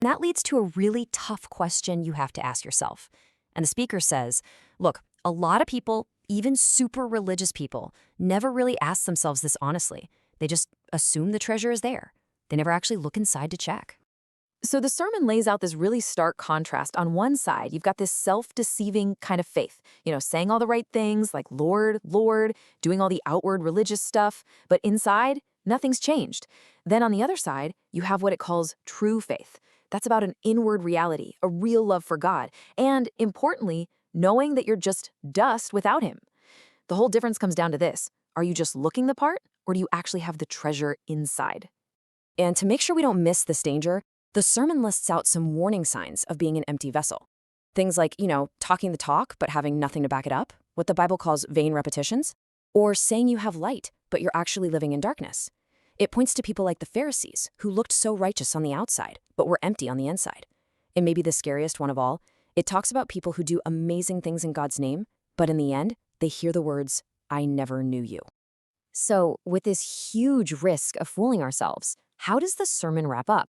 And that leads to a really tough question you have to ask yourself. And the speaker says, look, a lot of people, even super religious people, never really ask themselves this honestly. They just assume the treasure is there. They never actually look inside to check. So the sermon lays out this really stark contrast. On one side, you've got this self-deceiving kind of faith, saying all the right things like Lord, Lord, doing all the outward religious stuff, but inside, nothing's changed. Then on the other side, you have what it calls true faith. That's about an inward reality, a real love for God, and importantly, knowing that you're just dust without him. The whole difference comes down to this. Are you just looking the part, or do you actually have the treasure inside? And to make sure we don't miss this danger, the sermon lists out some warning signs of being an empty vessel. Things like, talking the talk but having nothing to back it up, what the Bible calls vain repetitions, or saying you have light but you're actually living in darkness. It points to people like the Pharisees, who looked so righteous on the outside but were empty on the inside. And maybe the scariest one of all, it talks about people who do amazing things in God's name, but in the end, they hear the words, "I never knew you." So, with this huge risk of fooling ourselves, how does the sermon wrap up?